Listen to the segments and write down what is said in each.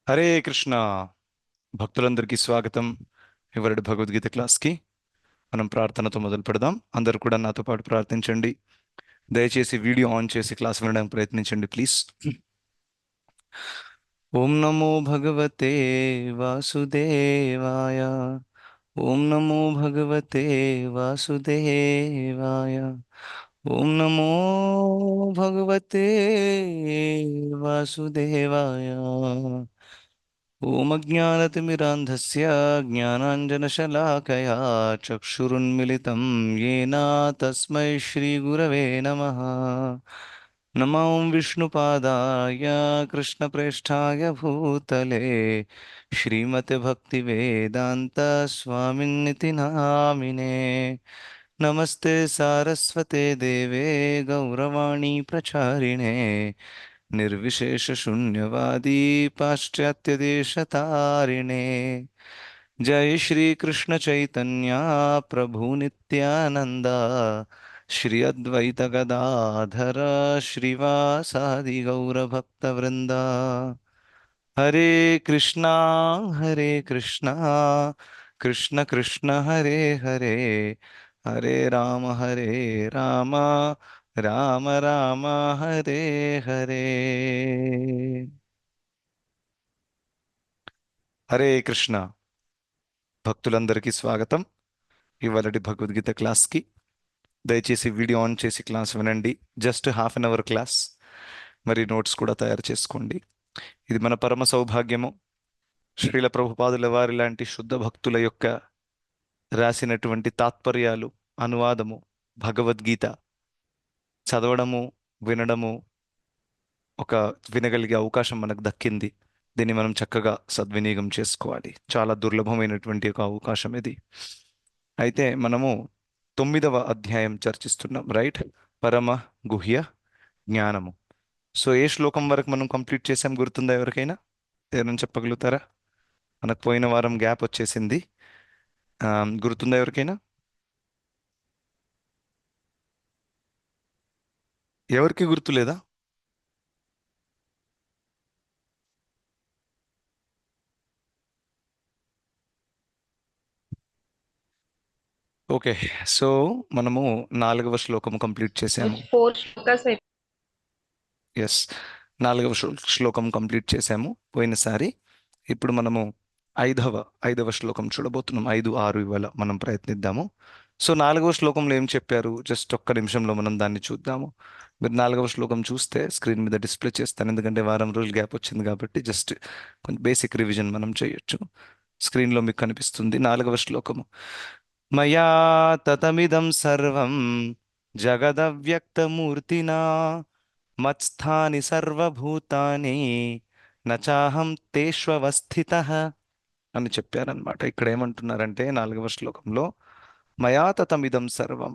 హరే కృష్ణ. భక్తులందరికీ స్వాగతం. ఇవరటి భగవద్గీత క్లాస్కి మనం ప్రార్థనతో మొదలు పెడదాం. అందరూ కూడా నాతో పాటు ప్రార్థించండి. దయచేసి వీడియో ఆన్ చేసి క్లాస్ వినడానికి ప్రయత్నించండి ప్లీజ్. ఓం నమో భగవతే వాసుదేవాయ. ఓం నమో భగవతే వాసుదేవాయ. ఓం నమో భగవతే వాసుదేవాయ. ఓం అజ్ఞానతిమిరాంధస్య జ్ఞానాంజనశలాకయా చక్షురున్మిలితం येन తస్మై శ్రీగురవే నమః. నమో విష్ణుపాదాయ కృష్ణప్రేష్ఠాయ భూతలే శ్రీమతే భక్తివేదాంత స్వామిన్నితి నామినే. నమస్తే సారస్వతే దేవే గౌరవాణి ప్రచారిణే निर्विशेषशून्यवादी पाश्चात्यदेशतारिणे. जय श्री कृष्ण चैतन्य प्रभु नित्यानंदा श्री अद्वैत गदाधर श्रीवासादि गौरभक्तवृंदा. हरे कृष्णा कृष्ण कृष्ण हरे हरे, हरे राम రామ రామ హరే హరే. హరే కృష్ణ. భక్తులందరికీ స్వాగతం ఇవాళటి భగవద్గీత క్లాస్కి. దయచేసి వీడియో ఆన్ చేసి క్లాస్ వినండి. Just half an hour class. మరి నోట్స్ కూడా తయారు చేసుకోండి. ఇది మన పరమ సౌభాగ్యము. శ్రీల ప్రభుపాదుల వారి లాంటి శుద్ధ భక్తుల యొక్క రాసినటువంటి తాత్పర్యాలు, అనువాదము భగవద్గీత చదవడము, వినడము, ఒక వినగలిగే అవకాశం మనకు దక్కింది. దీన్ని మనం చక్కగా సద్వినియోగం చేసుకోవాలి. చాలా దుర్లభమైనటువంటి ఒక అవకాశం ఇది. అయితే మనము 9వ అధ్యాయం చర్చిస్తున్నాం, రైట్? పరమ గుహ్య జ్ఞానము. సో ఏ శ్లోకం వరకు మనం కంప్లీట్ చేసాం గుర్తుందా ఎవరికైనా? ఏమైనా చెప్పగలుగుతారా? మనకు పోయిన వారం గ్యాప్ వచ్చేసింది. గుర్తుందా ఎవరికైనా? ఎవరికి గుర్తులేదా? ఓకే. సో మనము 4వ శ్లోకము కంప్లీట్ చేసాము. ఫోర్ శ్లోకాస్ ఎస్, 4వ శ్లోకం కంప్లీట్ చేసాము పోయినసారి. ఇప్పుడు మనము ఐదవ శ్లోకం చూడబోతున్నాం. 5, 6 ఇవాళ మనం ప్రయత్నిద్దాము. సో 4వ శ్లోకంలో ఏం చెప్పారు? జస్ట్ ఒక్క నిమిషంలో మనం దాన్ని చూద్దాము. మీరు 4వ శ్లోకం చూస్తే స్క్రీన్ మీద డిస్ప్లే చేస్తాను, ఎందుకంటే వారం రోజులు గ్యాప్ వచ్చింది కాబట్టి జస్ట్ కొంచెం బేసిక్ రివిజన్ మనం చేయొచ్చు. స్క్రీన్లో మీకు కనిపిస్తుంది 4వ శ్లోకము. మయా తతమిదం సర్వం జగదవ్యక్తమూర్తినా మత్స్థాని సర్వభూతాని నచాహం తేష్వస్థితః అని చెప్పారనమాట. ఇక్కడ ఏమంటున్నారంటే 4వ శ్లోకంలో మయా తతమిదం సర్వం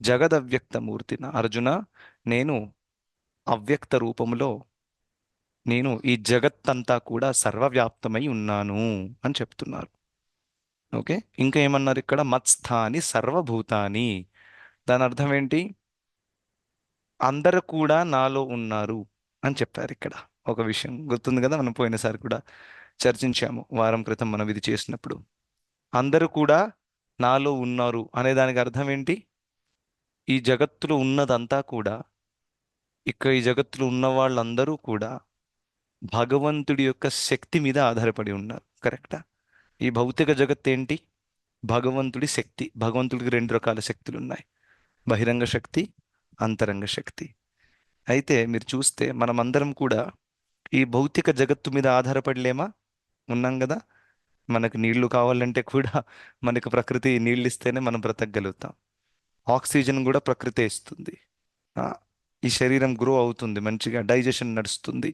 జగదవ్యక్తమూర్తిన, అర్జున నేను అవ్యక్త రూపములో, నేను ఈ జగత్తంతా కూడా సర్వవ్యాప్తమై ఉన్నాను అని చెప్తున్నారు. ఓకే, ఇంకా ఏమన్నారు ఇక్కడ? మత్స్థాని సర్వభూతాని. దాని అర్థం ఏంటి? అందరూ కూడా నాలో ఉన్నారు అని చెప్పారు. ఇక్కడ ఒక విషయం గుర్తుంది కదా, మనం పోయినసారి కూడా చర్చించాము, వారం క్రితం మనం ఇది చేసినప్పుడు. అందరూ కూడా నాలో ఉన్నారు అనే దానికి అర్థం ఏంటి? ఈ జగత్తులో ఉన్నదంతా కూడా, ఇక్కడ ఈ జగత్తులో ఉన్న వాళ్ళందరూ కూడా భగవంతుడి యొక్క శక్తి మీద ఆధారపడి ఉన్నారు. కరెక్టా? ఈ భౌతిక జగత్ ఏంటి? భగవంతుడి శక్తి. భగవంతుడికి 2 రకాల శక్తులు ఉన్నాయి, బహిరంగ శక్తి, అంతరంగ శక్తి. అయితే మీరు చూస్తే మనమందరం కూడా ఈ భౌతిక జగత్తు మీద ఆధారపడలేమా? ఉన్నాం కదా. మనకు నీళ్లు కావాలంటే కూడా మనకు ప్రకృతి నీళ్ళు ఇస్తేనే మనం బ్రతకగలుగుతాం. ఆక్సిజన్ కూడా ప్రకృతే ఇస్తుంది. ఆ, ఈ శరీరం గ్రో అవుతుంది, మంచిగా డైజెషన్ నడుస్తుంది.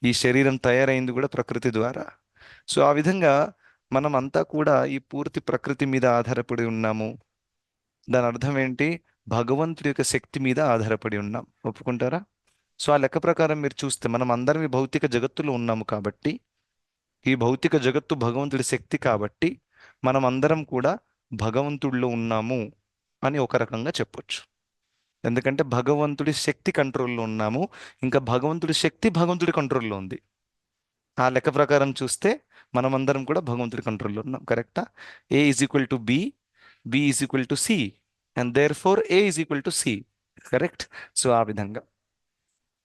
ఈ శరీరం తయారైంది కూడా ప్రకృతి ద్వారా. సో ఆ విధంగా మనం అంతా కూడా ఈ పూర్తి ప్రకృతి మీద ఆధారపడి ఉన్నాము. దాని అర్థం ఏంటి? భగవంతుడి యొక్క శక్తి మీద ఆధారపడి ఉన్నాం. ఒప్పుకుంటారా? సో ఆ లెక్క ప్రకారం మీరు చూస్తే మనం అందరం ఈ భౌతిక జగత్తులో ఉన్నాము కాబట్టి, ఈ భౌతిక జగత్తు భగవంతుడి శక్తి కాబట్టి మనం అందరం కూడా భగవంతుడిలో ఉన్నాము అని ఒక రకంగా చెప్పొచ్చు. ఎందుకంటే భగవంతుడి శక్తి కంట్రోల్లో ఉన్నాము, ఇంకా భగవంతుడి శక్తి భగవంతుడి కంట్రోల్లో ఉంది. ఆ లెక్క ప్రకారం చూస్తే మనమందరం కూడా భగవంతుడి కంట్రోల్లో ఉన్నాం. కరెక్టా? A is equal to B, B is equal to C, and therefore A is equal to C. Correct? So ఆ విధంగా.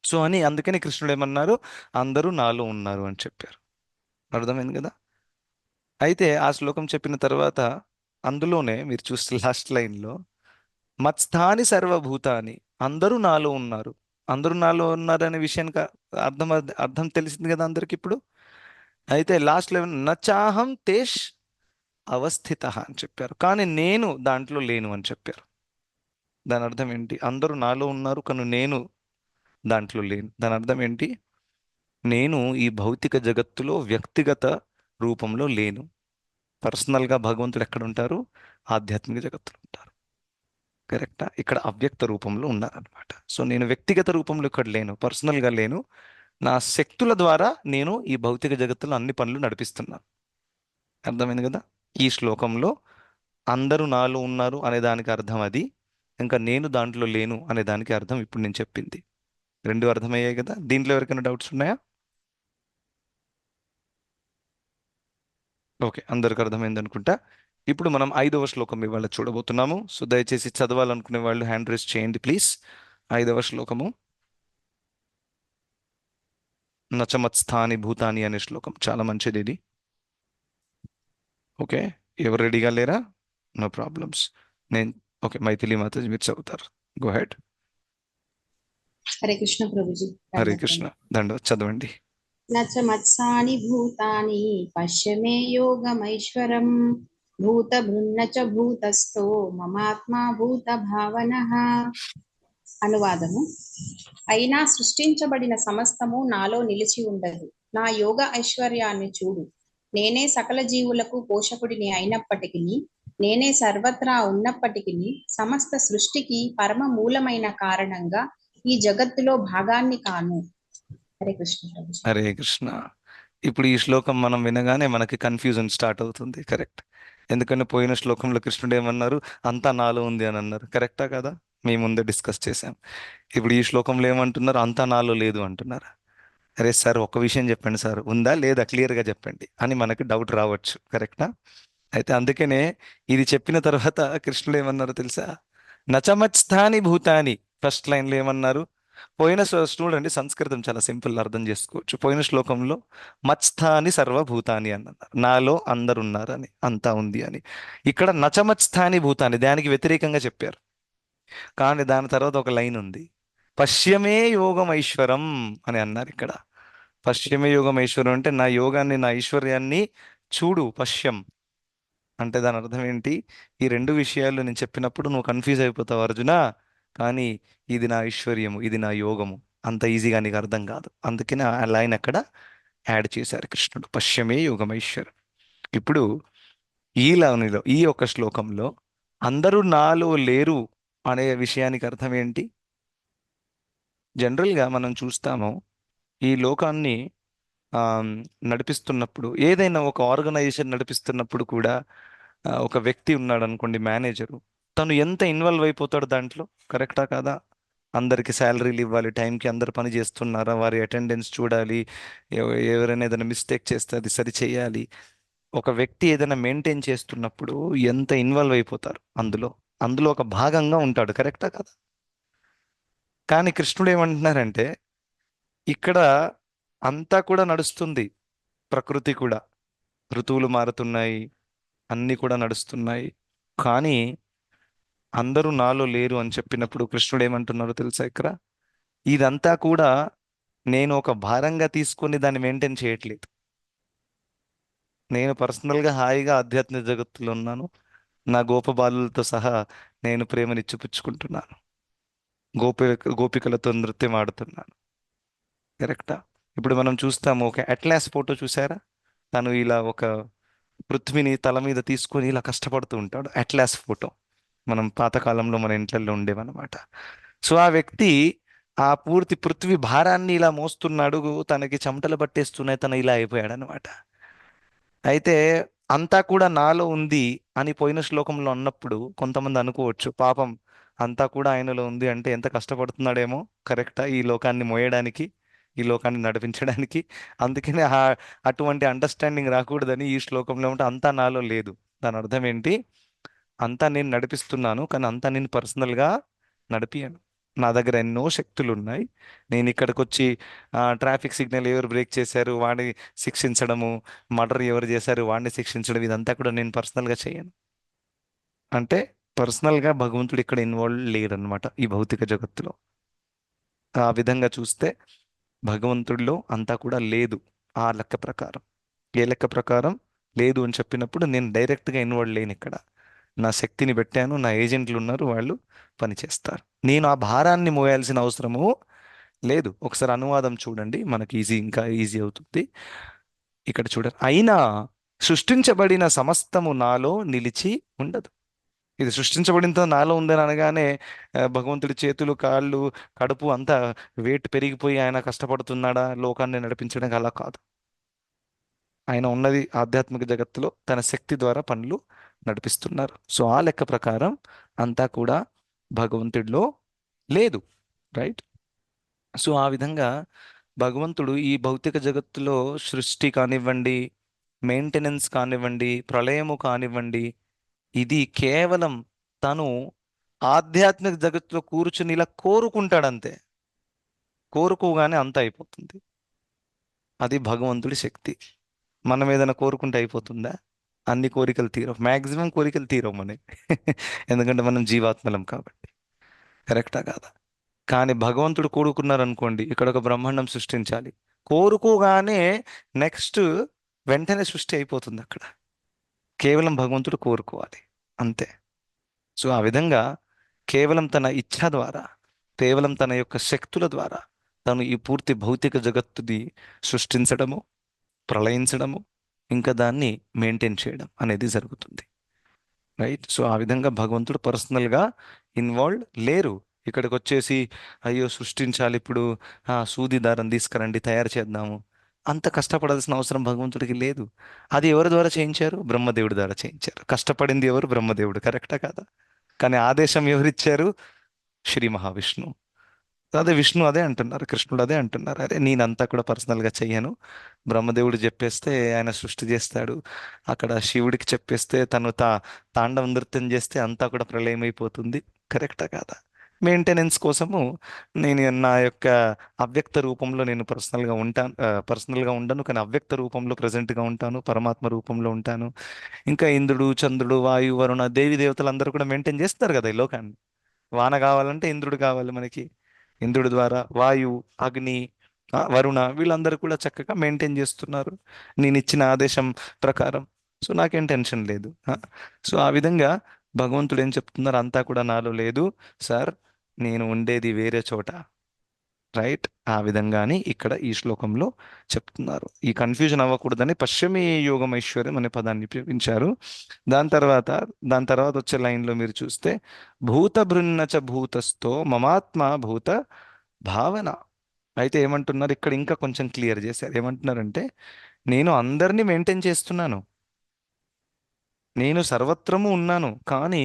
సో అని అందుకని కృష్ణుడు ఏమన్నారు, అందరూ నాలో ఉన్నారు అని చెప్పారు. అర్థమైంది కదా? అయితే ఆ శ్లోకం చెప్పిన తర్వాత అందులోనే మీరు చూస్తే లాస్ట్ లైన్లో మత్స్థాని సర్వభూతాని, అందరూ నాలో ఉన్నారు, అందరూ నాలో ఉన్నారు అనే విషయానికి అర్థం అర్థం తెలిసింది కదా అందరికి ఇప్పుడు. అయితే లాస్ట్ లెవెన్ నచాహం తేష్ అవస్థిత అని చెప్పారు, కానీ నేను దాంట్లో లేను అని చెప్పారు. దాని అర్థం ఏంటి? అందరూ నాలో ఉన్నారు కానీ నేను దాంట్లో లేను. దాని అర్థం ఏంటి? నేను ఈ భౌతిక జగత్తులో వ్యక్తిగత రూపంలో లేను. పర్సనల్గా భగవంతుడు ఎక్కడ ఉంటారు? ఆధ్యాత్మిక జగత్తులో ఉంటారు. కరెక్టా? ఇక్కడ అవ్యక్త రూపంలో ఉన్నారనమాట. సో నేను వ్యక్తిగత రూపంలో ఇక్కడ లేను, పర్సనల్గా లేను. నా శక్తుల ద్వారా నేను ఈ భౌతిక జగత్తులో అన్ని పనులు నడిపిస్తున్నాను. అర్థమైంది కదా? ఈ శ్లోకంలో అందరూ నాలో ఉన్నారు అనే దానికి అర్థం అది, ఇంకా నేను దాంట్లో లేను అనే దానికి అర్థం ఇప్పుడు నేను చెప్పింది. రెండు అర్థమయ్యాయి కదా? దీంట్లో ఎవరికైనా డౌట్స్ ఉన్నాయా? ఓకే, అందరికి అర్థమైంది అనుకుంటా. ఇప్పుడు మనం 5వ శ్లోకం ఇవాళ చూడబోతున్నాము. సో దయచేసి చదవాలనుకునే వాళ్ళు హ్యాండ్ రైజ్ చేయండి ప్లీజ్. 5వ శ్లోకము నచమత్స్థాని భూతాని అనే శ్లోకం, చాలా మంచిది ఇది. ఓకే, ఎవరు రెడీగా లేరా? No problems. నేను ఓకే, మైథిలి మాతాజీ మీరు చదువుతారు. Go head. హరే కృష్ణ ప్రభుజీ. హరే కృష్ణ. దండ చదవండి. నచ మత్సాని భూతాని పశ్య మే యోగమైశ్వరం భూత భృన్న చ భూతస్థో మమాత్మా భూత భావన. అనువాదము: అయినా సృష్టించబడిన సమస్తము నాలో నిలిచి ఉండదు. నా యోగ ఐశ్వర్యాన్ని చూడు. నేనే సకల జీవులకు పోషకుడిని అయినప్పటికీ, నేనే సర్వత్రా ఉన్నప్పటికీ, సమస్త సృష్టికి పరమ మూలమైన కారణంగా ఈ జగత్తులో భాగాన్ని కాను. హరే కృష్ణ ప్రభుజీ. హరే కృష్ణ. ఇప్పుడు ఈ శ్లోకం మనం వినగానే మనకి కన్ఫ్యూజన్ స్టార్ట్ అవుతుంది. కరెక్ట్? ఎందుకంటే పోయిన శ్లోకంలో కృష్ణుడు ఏమన్నారు? అంతా నాలో ఉంది అని అన్నారు. కరెక్టా కదా? మేము ముందే డిస్కస్ చేశాం. ఇప్పుడు ఈ శ్లోకంలో ఏమంటున్నారు? అంతా నాలో లేదు అంటున్నారు. అరే సార్, ఒక్క విషయం చెప్పండి సార్, ఉందా లేదా క్లియర్గా చెప్పండి అని మనకి డౌట్ రావచ్చు. కరెక్టా? అయితే అందుకనే ఇది చెప్పిన తర్వాత కృష్ణుడు ఏమన్నారు తెలుసా? నచమత్స్థాని భూతాని. ఫస్ట్ లైన్లో ఏమన్నారు? చూడండి, సంస్కృతం చాలా సింపుల్, అర్థం చేసుకోవచ్చు. పోయిన శ్లోకంలో మత్స్థాని సర్వభూతాని అని అన్నారు, నాలో అందరున్నారని, అంతా ఉంది అని. ఇక్కడ నచమత్స్థాని భూతాని, దానికి వ్యతిరేకంగా చెప్పారు. కానీ దాని తర్వాత ఒక లైన్ ఉంది, పశ్యమే యోగం ఐశ్వరం అని అన్నారు ఇక్కడ. పశ్యమే యోగం ఐశ్వరం అంటే నా యోగాన్ని, నా ఐశ్వర్యాన్ని చూడు. పశ్యం అంటే దాని అర్థం ఏంటి? ఈ రెండు విషయాలు నేను చెప్పినప్పుడు నువ్వు కన్ఫ్యూజ్ అయిపోతావు అర్జున, కానీ ఇది నా ఐశ్వర్యము, ఇది నా యోగము, అంత ఈజీగా నీకు అర్థం కాదు. అందుకని ఆ లైన్ అక్కడ యాడ్ చేశారు కృష్ణుడు, పశ్యమే యోగమైశ్వరం. ఇప్పుడు ఈ లైన్లో, ఈ ఒక్క శ్లోకంలో అందరూ నాలో లేరు అనే విషయానికి అర్థం ఏంటి? జనరల్గా మనం చూస్తాము, ఈ లోకాన్ని నడిపిస్తున్నప్పుడు, ఏదైనా ఒక ఆర్గనైజేషన్ నడిపిస్తున్నప్పుడు కూడా ఒక వ్యక్తి ఉన్నాడు అనుకోండి, మేనేజరు, తను ఎంత ఇన్వాల్వ్ అయిపోతాడు దాంట్లో. కరెక్టా కాదా? అందరికి శాలరీలు ఇవ్వాలి, టైంకి అందరు పని చేస్తున్నారా, వారి అటెండెన్స్ చూడాలి, ఎవరైనా ఏదైనా మిస్టేక్ చేస్తే అది సరి చేయాలి. ఒక వ్యక్తి ఏదైనా మెయింటైన్ చేస్తున్నప్పుడు ఎంత ఇన్వాల్వ్ అయిపోతారు అందులో, అందులో ఒక భాగంగా ఉంటాడు. కరెక్టా కదా? కానీ కృష్ణుడు ఏమంటున్నారంటే, ఇక్కడ అంతా కూడా నడుస్తుంది, ప్రకృతి కూడా, ఋతువులు మారుతున్నాయి, అన్నీ కూడా నడుస్తున్నాయి, కానీ అందరూ నాలో లేరు అని చెప్పినప్పుడు కృష్ణుడు ఏమంటున్నారో తెలుసా ఇక్కడ? ఇదంతా కూడా నేను ఒక భారంగా తీసుకొని దాన్ని మెయింటైన్ చేయట్లేదు. నేను పర్సనల్గా హాయిగా ఆధ్యాత్మిక జగత్తులో ఉన్నాను. నా గోపబాలులతో సహా నేను ప్రేమనిచ్చిపుచ్చుకుంటున్నాను. గోపి గోపికలతో నృత్యం ఆడుతున్నాను. కరెక్టా? ఇప్పుడు మనం చూస్తాము, ఒక అట్లాస్ ఫోటో చూసారా? తను ఇలా ఒక పృథ్వీని తల మీద తీసుకొని ఇలా కష్టపడుతూ ఉంటాడు. అట్లాస్ ఫోటో మనం పాతకాలంలో మన ఇంట్లలో ఉండేవన్నమాట. సో ఆ వ్యక్తి ఆ పూర్తి పృథ్వీ భారాన్ని ఇలా మోస్తున్నాడు, తనకి చెమటలు పట్టేస్తున్నాయి, తను ఇలా అయిపోయాడు అనమాట. అయితే అంతా కూడా నాలో ఉంది అని పోయిన శ్లోకంలో అన్నప్పుడు కొంతమంది అనుకోవచ్చు, పాపం అంతా కూడా ఆయనలో ఉంది అంటే ఎంత కష్టపడుతున్నాడేమో. కరెక్టా? ఈ లోకాన్ని మోయడానికి. ఈ లోకాన్ని నడిపించడానికి. అందుకని అటువంటి అండర్స్టాండింగ్ రాకూడదని ఈ శ్లోకంలో ఉంటే అంతా నాలో లేదు. దాని అర్థం ఏంటి? అంతా నేను నడిపిస్తున్నాను, కానీ అంతా నేను పర్సనల్గా నడిపియను. నా దగ్గర ఎన్నో శక్తులు ఉన్నాయి. నేను ఇక్కడికి వచ్చి ట్రాఫిక్ సిగ్నల్ ఎవరు బ్రేక్ చేశారు వాడిని శిక్షించడము, మర్డర్ ఎవరు చేశారు వాడిని శిక్షించడం, ఇదంతా కూడా నేను పర్సనల్గా చేయను. అంటే పర్సనల్గా భగవంతుడు ఇక్కడ ఇన్వాల్వ్ లేడనమాట ఈ భౌతిక జగత్తులో. ఆ విధంగా చూస్తే భగవంతుడిలో అంతా కూడా లేదు. ఆ లెక్క ప్రకారం, ఏ లెక్క ప్రకారం లేదు అని చెప్పినప్పుడు నేను డైరెక్ట్గా ఇన్వాల్వ్ లేను ఇక్కడ. నా శక్తిని పెట్టాను, నా ఏజెంట్లు ఉన్నారు, వాళ్ళు పనిచేస్తారు. నేను ఆ భారాన్ని మోయాల్సిన అవసరము లేదు. ఒకసారి అనువాదం చూడండి, మనకి ఇంకా ఈజీ అవుతుంది. ఇక్కడ చూడండి, అయినా సృష్టించబడిన సమస్తము నాలో నిలిచి ఉండదు. ఇది సృష్టించబడిన నాలో ఉందని అనగానే భగవంతుడి చేతులు, కాళ్ళు, కడుపు అంతా వెయిట్ పెరిగిపోయి ఆయన కష్టపడుతున్నాడా లోకాన్ని నడిపించడానికి? అలా కాదు. ఆయన ఉన్నది ఆధ్యాత్మిక జగత్తులో తన శక్తి ద్వారా పనులు నడిపిస్తున్నారు. సో ఆ లెక్క ప్రకారం అంతా కూడా భగవంతుడిలో లేదు. రైట్? సో ఆ విధంగా భగవంతుడు ఈ భౌతిక జగత్తులో సృష్టి కానివ్వండి, మెయింటెనెన్స్ కానివ్వండి, ప్రళయము కానివ్వండి, ఇది కేవలం తను ఆధ్యాత్మిక జగత్తులో కూర్చుని ఇలా కోరుకుంటాడంతే. కోరుకోగానే అంత అయిపోతుంది. అది భగవంతుడి శక్తి. మనం ఏదైనా కోరుకుంటే అయిపోతుందా? అన్ని కోరికలు తీరవు, మ్యాక్సిమం కోరికలు తీరవు మనకి. ఎందుకంటే మనం జీవాత్మలం కాబట్టి. కరెక్టా కాదా? కానీ భగవంతుడు కోరుకున్నారనుకోండి, ఇక్కడ ఒక బ్రహ్మాండం సృష్టించాలి, కోరుకోగానే నెక్స్ట్ వెంటనే సృష్టి అయిపోతుంది అక్కడ. కేవలం భగవంతుడు కోరుకోవాలి, అంతే. సో ఆ విధంగా కేవలం తన ఇచ్ఛ ద్వారా, కేవలం తన యొక్క శక్తుల ద్వారా తను ఈ పూర్తి భౌతిక జగత్తుని సృష్టించడము, ప్రళయించడము, ఇంకా దాన్ని మెయింటైన్ చేయడం అనేది జరుగుతుంది. రైట్? సో ఆ విధంగా భగవంతుడు పర్సనల్గా ఇన్వాల్వ్ లేరు. ఇక్కడికి వచ్చేసి అయ్యో సృష్టించాలి ఇప్పుడు, సూది దారం తీసుకురండి తయారు చేద్దాము, అంత కష్టపడాల్సిన అవసరం భగవంతుడికి లేదు. అది ఎవరి ద్వారా చేయించారు? బ్రహ్మదేవుడి ద్వారా చేయించారు. కష్టపడింది ఎవరు? బ్రహ్మదేవుడు. కరెక్టా కాదా? కానీ ఆదేశం ఎవరిచ్చారు? శ్రీ మహావిష్ణువు. అదే విష్ణు అదే అంటున్నారు, కృష్ణుడు అదే అంటున్నారు, అరే నేనంతా కూడా పర్సనల్గా చెయ్యను. బ్రహ్మదేవుడు చెప్పేస్తే ఆయన సృష్టి చేస్తాడు, అక్కడ శివుడికి చెప్పేస్తే తను తాండవ నృత్యం చేస్తే అంతా కూడా ప్రళయం అయిపోతుంది. కరెక్టా కాదా? మెయింటెనెన్స్ కోసము నేను నా యొక్క అవ్యక్త రూపంలో నేను పర్సనల్గా ఉండను, కానీ అవ్యక్త రూపంలో ప్రజెంట్గా ఉంటాను, పరమాత్మ రూపంలో ఉంటాను. ఇంకా ఇంద్రుడు, చంద్రుడు, వాయు, వరుణ, దేవి దేవతలు అందరూ కూడా మెయింటైన్ చేస్తారు కదా ఈ లోకాన్ని. వాన కావాలంటే ఇంద్రుడు కావాలి మనకి, ఇంద్రుడి ద్వారా వాయు, అగ్ని, వరుణ వీళ్ళందరూ కూడా చక్కగా మెయింటైన్ చేస్తున్నారు నేను ఇచ్చిన ఆదేశం ప్రకారం. సో నాకేం టెన్షన్ లేదు. సో ఆ విధంగా భగవంతుడు ఏం చెప్తున్నారు? అంతా కూడా నాలో లేదు సార్, నేను ఉండేది వేరే చోట. రైట్? ఆ విధంగాని ఇక్కడ ఈ శ్లోకంలో చెప్తున్నారు. ఈ కన్ఫ్యూజన్ అవ్వకూడదని పశ్చిమే యోగం ఐశ్వర్యం అనే పదాన్ని ఉపయోగించారు. దాని తర్వాత దాని తర్వాత వచ్చే లైన్లో మీరు చూస్తే భూత భృన్నచ భూతస్థో మమాత్మ భూత భావన. అయితే ఏమంటున్నారు ఇక్కడ? ఇంకా కొంచెం క్లియర్ చేశారు. ఏమంటున్నారంటే నేను అందరినీ మెయింటైన్ చేస్తున్నాను, నేను సర్వత్రము ఉన్నాను, కానీ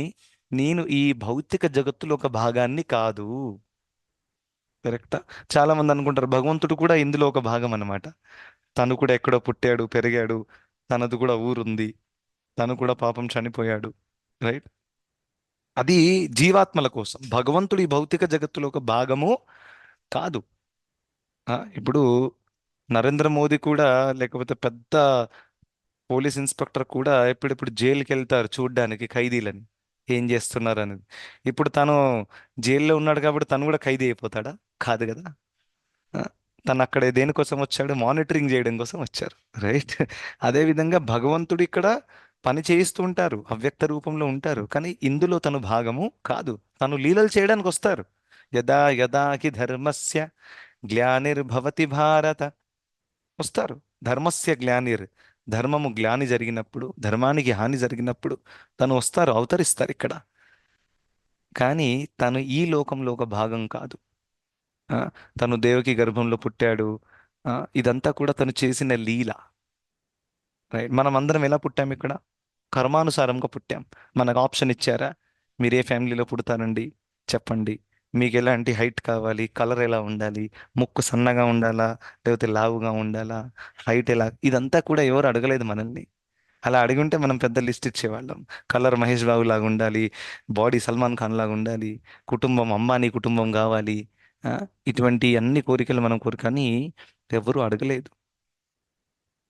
నేను ఈ భౌతిక జగత్తులో ఒక భాగాన్ని కాదు. కరెక్టా? చాలా మంది అనుకుంటారు భగవంతుడు కూడా ఇందులో ఒక భాగం అన్నమాట. తను కూడా ఎక్కడో పుట్టాడు, పెరిగాడు, తనది కూడా ఊరుంది, తను కూడా పాపం చనిపోయాడు. రైట్? అది జీవాత్మల కోసం. భగవంతుడు ఈ భౌతిక జగత్తులో ఒక భాగము కాదు. ఇప్పుడు నరేంద్ర మోదీ కూడా, లేకపోతే పెద్ద పోలీస్ ఇన్స్పెక్టర్ కూడా ఎప్పుడెప్పుడు జైలుకి వెళ్తారు చూడ్డానికి ఖైదీలని ఏం చేస్తున్నారు అనేది. ఇప్పుడు తను జైల్లో ఉన్నాడు కాబట్టి తను కూడా ఖైదీ అయిపోతాడా? కాదు కదా. ఆ, తను అక్కడ దేనికోసం వచ్చాడు? మానిటరింగ్ చేయడం కోసం వచ్చారు. రైట్? అదే విధంగా భగవంతుడు ఇక్కడ పని చేయిస్తూ ఉంటారు, అవ్యక్త రూపంలో ఉంటారు, కానీ ఇందులో తను భాగము కాదు. తను లీలలు చేయడానికి వస్తారు. యదా యదా హి ధర్మస్య గ్లానిర్భవతి భారత, వస్తారు. ధర్మస్య గ్లానిర్, ధర్మము గ్లాని జరిగినప్పుడు, ధర్మానికి హాని జరిగినప్పుడు తను వస్తారు, అవతరిస్తారు ఇక్కడ. కానీ తను ఈ లోకంలో ఒక భాగం కాదు. ఆ, తను దేవకి గర్భంలో పుట్టాడు. ఇదంతా కూడా తను చేసిన లీల. రైట్? మనం అందరం ఎలా పుట్టాం ఇక్కడ? కర్మానుసారంగా పుట్టాం. మనకు ఆప్షన్ ఇచ్చారా? మీరు ఏ ఫ్యామిలీలో పుడతారండి చెప్పండి, మీకు ఎలాంటి హైట్ కావాలి, కలర్ ఎలా ఉండాలి, ముక్కు సన్నగా ఉండాలా లేకపోతే లావుగా ఉండాలా, హైట్ ఎలా, ఇదంతా కూడా ఎవరు అడగలేదు మనల్ని. అలా అడిగి ఉంటే మనం పెద్ద లిస్ట్ ఇచ్చేవాళ్ళం. కలర్ మహేష్ బాబు లాగా ఉండాలి, బాడీ సల్మాన్ ఖాన్ లాగా ఉండాలి, కుటుంబం అంబానీ కుటుంబం కావాలి, ఆ, ఇటువంటి అన్ని కోరికలు మనం కానీ ఎవరు అడగలేదు.